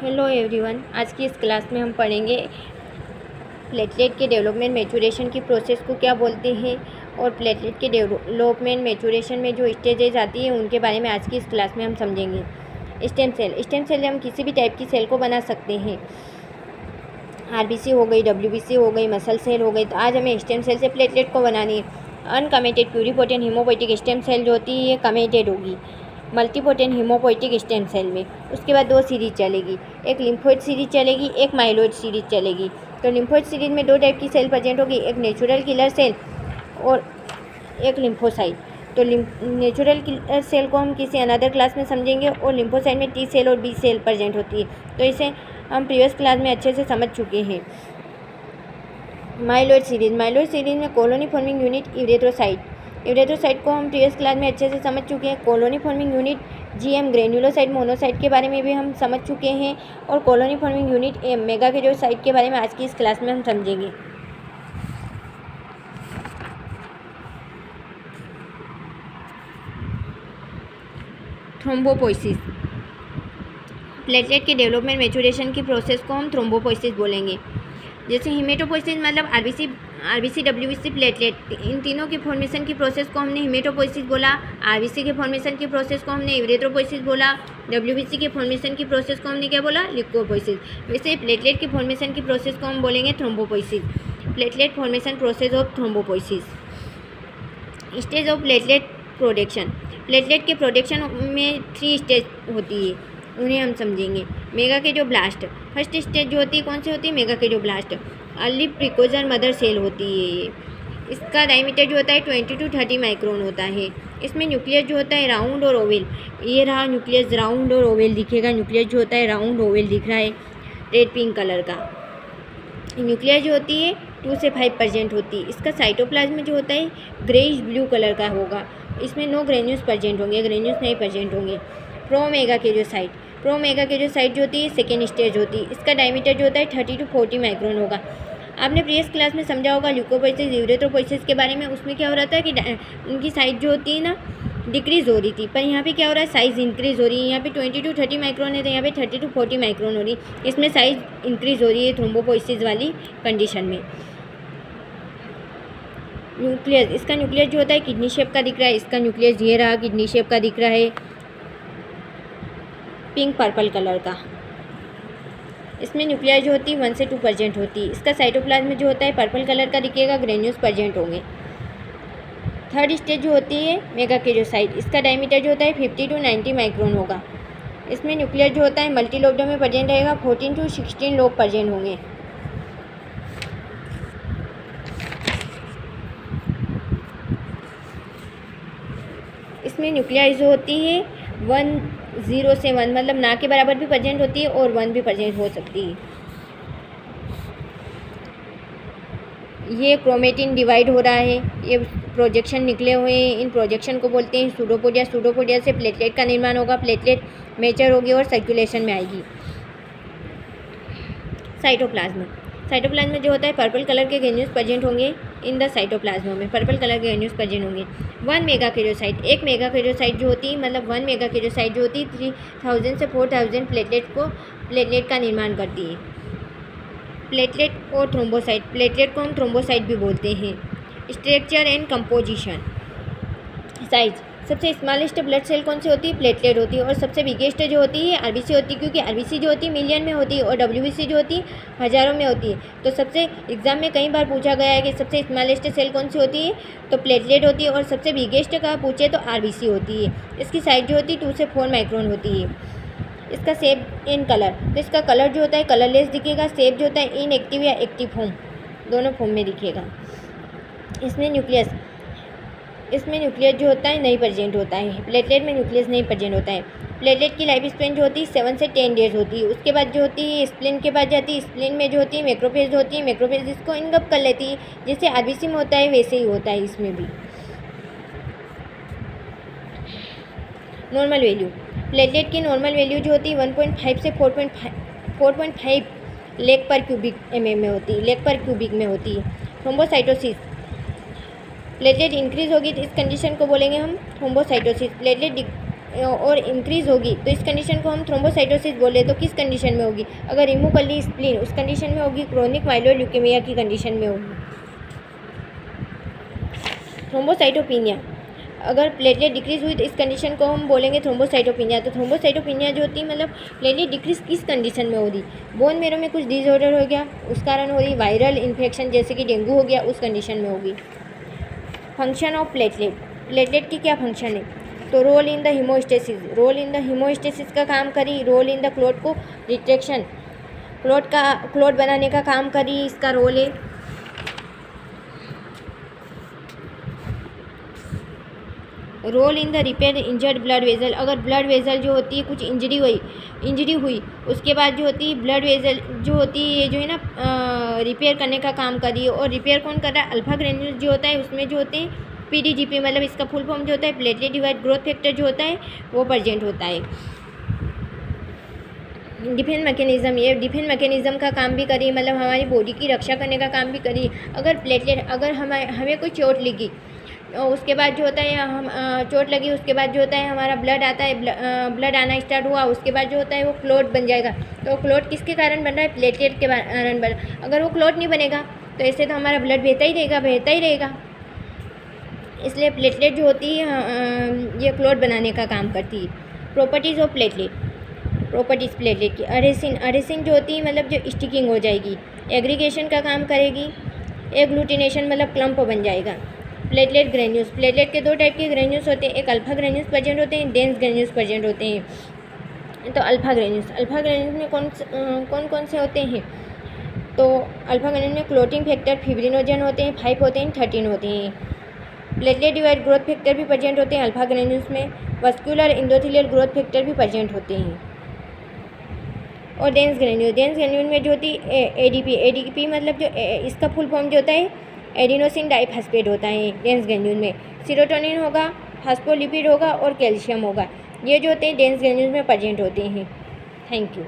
Hello everyone, आज की इस क्लास में हम पढ़ेंगे प्लेटलेट के डेवलपमेंट मैचुरेशन की प्रोसेस को क्या बोलते हैं और प्लेटलेट के डेवलपमेंट मैचुरेशन में जो स्टेजेज आती है उनके बारे में आज की इस क्लास में हम समझेंगे। स्टेम सेल हम किसी भी टाइप की सेल को बना सकते हैं। आरबीसी हो गई, डब्ल्यूबीसी हो गई, मसल सेल हो गई। तो आज हमें स्टेम सेल से प्लेटलेट को बनानी है। अनकमेटेड प्यूरिपोटेंट हीमोपोएटिक स्टेम सेल जो होती है ये कमेटेड होगी मल्टीपोटेंट हीमोपोएटिक स्टेम सेल में। उसके बाद दो सीरीज चलेगी, एक लिम्फोइड सीरीज चलेगी, एक माइलोइड सीरीज चलेगी। तो लिम्फोइड सीरीज में दो टाइप की सेल प्रेजेंट होगी, एक नेचुरल किलर सेल और एक लिम्फोसाइट। तो नेचुरल किलर सेल को हम किसी अनदर क्लास में समझेंगे और लिम्फोसाइट में टी सेल और बी सेल प्रेजेंट होती है। तो इसे हम प्रीवियस क्लास में अच्छे से समझ चुके हैं। माइलोइड सीरीज में कॉलोनी फॉर्मिंग यूनिट यूरेथ्रोसाइट को हम प्रीवियस क्लास में अच्छे से समझ चुके हैं। Colony forming unit GM granulocyte monocyte के बारे में भी हम समझ चुके हैं और colony forming unit M megakaryocyte के बारे में आज की इस क्लास में हम समझेंगे। थ्रोम्बोपोइसिस, प्लेटलेट के डेवलपमेंट मैचुरेशन की प्रोसेस को हम थ्रोम्बोपोइसिस बोलेंगे। जैसे हिमेटोपोइसिस मतलब आरबीसी डब्ल्यूबीसी प्लेटलेट, इन तीनों के फॉर्मेशन की प्रोसेस को हमने हिमेटोपोइसिस बोला। आरबीसी के फॉर्मेशन की प्रोसेस को हमने यूरेथ्रोपोइसिस बोला। डब्ल्यूबीसी के फॉर्मेशन की प्रोसेस को हमने क्या बोला, ल्यूकोपोइसिस। वैसे प्लेटलेट के फॉर्मेशन की प्रोसेस को हम बोलेंगे thrombopoiesis. Platelet formation process of thrombopoiesis. Stage of platelet production, platelet के प्रोडक्शन में 3 स्टेज होती है, उन्हें हम समझेंगे। मेगाकैरियोब्लास्ट, फर्स्ट स्टेज जो होती है कौन सी होती है, मेगाकैरियोब्लास्ट। अर्ली प्रिकोजर मदर सेल होती है ये। इसका डायमीटर जो होता है 20 to 30 माइक्रोन होता है। इसमें न्यूक्लियस जो होता है राउंड और ओवेल, ये रहा न्यूक्लियस राउंड और ओवेल दिखेगा। न्यूक्लियस जो होता है राउंड ओवेल दिख रहा है रेड पिंक कलर का। न्यूक्लियस जो होती है 2 से 5% होती है। इसका साइटोप्लाज्म जो होता है ग्रेइश ब्लू कलर का होगा। इसमें नो ग्रेन्यूल्स प्रेजेंट होंगे, ग्रेन्यूल्स नहीं प्रेजेंट होंगे। प्रोमेगाकैरियोसाइट जो होती है सेकेंड स्टेज होती है। इसका डायमीटर जो होता है 30 to 40 माइक्रोन होगा। आपने प्रीवियस क्लास में समझा होगा ल्यूकोपोइसिस यूरेथ्रोपोइसिस के बारे में। उसमें क्या हो रहा था कि उनकी साइज जो होती है ना डिक्रीज़ हो रही थी, पर यहाँ पे क्या हो रहा है, साइज़ इंक्रीज़ हो रही है। यहाँ पे 20 to 30 माइक्रोन है तो यहाँ पे 30 to 40 माइक्रोन हो रही है। इसमें साइज़ इंक्रीज़ हो रही है थ्रोम्बोपोइसिस वाली कंडीशन में। न्यूक्लियस, इसका न्यूक्लियस जो होता है किडनी शेप का दिख रहा है। इसका न्यूक्लियस ये रहा, किडनी शेप का दिख रहा है, पिंक पर्पल कलर का। इसमें न्यूक्लियस जो होती है 1 से 2% होती है। इसका साइटोप्लाज्म जो होता है पर्पल कलर का दिखेगा, ग्रेन्यूल्स प्रेजेंट होंगे। थर्ड स्टेज जो होती है मेगाकैरियोसाइट, इसका डायमीटर जो होता है 50 to 90 माइक्रोन होगा। इसमें न्यूक्लियस जो होता है मल्टी लोब्ड में प्रेजेंट रहेगा, 14 to 16 लोब प्रेजेंट होंगे। इसमें न्यूक्लियस जो होती है 0 से 1 मतलब ना के बराबर भी प्रेजेंट होती है और 1 भी प्रेजेंट हो सकती है। ये क्रोमेटिन डिवाइड हो रहा है, ये प्रोजेक्शन निकले हुए हैं। इन प्रोजेक्शन को बोलते हैं सूडोपोडिया। सूडोपोडिया से प्लेटलेट का निर्माण होगा, प्लेटलेट मेचर होगी और सर्कुलेशन में आएगी। साइटोप्लाज्म जो होता है पर्पल कलर के ग्रेन्यूल्स प्रेजेंट होंगे। इन द साइटोप्लाज्म में पर्पल कलर के ग्रेन्यूल्स प्रेजेंट होंगे। 1 मेगाकैरियोसाइट, एक मेगाकैरियोसाइट जो होती है मतलब 1 मेगाकैरियोसाइट जो होती है 3000 से 4000 प्लेटलेट का निर्माण करती है। प्लेटलेट और थ्रोम्बोसाइट, प्लेटलेट को हम थ्रोम्बोसाइट भी बोलते हैं। स्ट्रक्चर एंड कंपोजिशन, साइज, सबसे स्मॉलेस्ट ब्लड सेल कौन सी होती है, प्लेटलेट होती है। और सबसे बिगेस्ट जो होती है आरबीसी होती है, क्योंकि आरबीसी जो होती है मिलियन में होती है और डब्ल्यूबीसी जो होती है हज़ारों में होती है। तो सबसे एग्जाम में कई बार पूछा गया है कि सबसे स्मॉलेस्ट सेल कौन सी होती है, तो प्लेटलेट होती है। और सबसे बिगेस्ट का पूछे तो आरबीसी होती है। इसकी साइज जो होती है 2 से 4 माइक्रोन होती है। इसका शेप एंड कलर, तो इसका कलर जो होता है कलरलेस दिखेगा। शेप जो होता है इनएक्टिव या एक्टिव फॉर्म, दोनों फॉर्म में दिखेगा। इसमें न्यूक्लियस जो होता है नहीं प्रेजेंट होता है। प्लेटलेट में न्यूक्लियस नहीं प्रेजेंट होता है। प्लेटलेट की लाइफ स्पेन जो होती है 7 से 10 डेज होती है। उसके बाद जो होती है स्प्लिन के बाद जाती है। स्प्लिन में जो होती है मैक्रोफेज होती है। मैक्रोफेज इसको इनगप कर लेती है, जैसे आरबीसी में होता है वैसे ही होता है इसमें भी। नॉर्मल वैल्यू, प्लेटलेट की नॉर्मल वैल्यू जो होती है 1.5 से 4.5 लेग पर क्यूबिक में होती है। थ्रोम्बोसाइटोसिस, प्लेटलेट इंक्रीज होगी तो इस कंडीशन को बोलेंगे हम थ्रोम्बोसाइटोसिस। प्लेटलेट और इंक्रीज़ होगी तो इस कंडीशन को हम थ्रोम्बोसाइटोसिस बोले। तो किस कंडीशन में होगी? अगर रिमूव कर ली स्प्लीन उस कंडीशन में होगी, क्रोनिक माइलोइड ल्यूकेमिया की कंडीशन में होगी। थ्रोम्बोसाइटोपिनिया, अगर प्लेटलेट डिक्रीज हुई तो इस कंडीशन को हम बोलेंगे थ्रोम्बोसाइटोपिनिया। तो थ्रोम्बोसाइटोपिनिया जो होती है मतलब प्लेटलेट डिक्रीज किस कंडीशन में हो रही? बोन मेरो में कुछ डिसऑर्डर हो गया उस कारण हो रही, वायरल इन्फेक्शन जैसे कि डेंगू हो गया उस कंडीशन में होगी। फंक्शन ऑफ प्लेटलेट, प्लेटलेट की क्या फंक्शन है? तो role in the haemostasis, role in the haemostasis का काम करी, रोल इन द क्लोट को रिट्रैक्शन, क्लोट बनाने का काम करी, इसका रोल है। Role in the repair injured blood vessel, अगर ब्लड वेजल जो होती है कुछ इंजरी हुई उसके बाद जो होती है ब्लड वेजल जो होती है ये जो है ना रिपेयर करने का काम करी। और रिपेयर कौन कर रहा है? अल्फा ग्रेन्यूल जो होता है उसमें जो होते हैं पीडीजीपी, मतलब इसका फुल फॉर्म जो होता है प्लेटलेट डिवाइड ग्रोथ फैक्टर जो होता है वो प्रेजेंट होता है। डिफेंस मैकेनिज्म, ये डिफेंस मैकेनिज्म का काम भी करी, मतलब हमारी बॉडी की रक्षा करने का काम भी करी। अगर प्लेटलेट, अगर हमें कोई चोट लगी और उसके बाद जो होता है हम चोट लगी उसके बाद जो होता है हमारा ब्लड आता है, ब्लड आना स्टार्ट हुआ उसके बाद जो होता है वो क्लोट बन जाएगा। तो क्लोट किसके कारण बन रहा है? प्लेटलेट के कारण बन। अगर वो क्लोट नहीं बनेगा तो ऐसे तो हमारा ब्लड बहता ही रहेगा। इसलिए प्लेटलेट जो होती है ये क्लोट बनाने का काम करती है। Properties of platelet, properties platelet की, अरेसिन जो होती है मतलब जो स्टिकिंग हो जाएगी, एग्रीगेशन का काम करेगी, एग्लूटिनेशन मतलब क्लम्प बन जाएगा। प्लेटलेट ग्रेन्यूल्स, प्लेटलेट के दो टाइप के ग्रेन्यूल्स होते हैं, एक अल्फा ग्रेन्यूल्स प्रेजेंट होते हैं, डेंस ग्रेन्यूल्स प्रेजेंट होते हैं। तो अल्फा ग्रेन्यूल्स में कौन से होते हैं? तो अल्फा ग्रेन्यूल में क्लोटिंग फैक्टर फिब्रिनोजन होते हैं, 5 होते हैं, 13 होते हैं। प्लेटलेट डिवाइड ग्रोथ फैक्टर भी प्रेजेंट होते हैं अल्फा ग्रेन्यूल्स में, वस्कुलर एंडोथेलियल ग्रोथ फैक्टर भी प्रेजेंट होते हैं। और डेंस ग्रेन्यूल में जो होती है एडीपी मतलब जो इसका फुल फॉर्म जो होता है एडिनोसिन डाइफॉस्फेट होता है डेंस ग्रेन्यूल में। सीरोटोनिन होगा, फास्फोलिपिड होगा और कैल्शियम होगा, ये जो होते हैं डेंस ग्रेन्यूल में प्रेजेंट होते हैं। Thank you.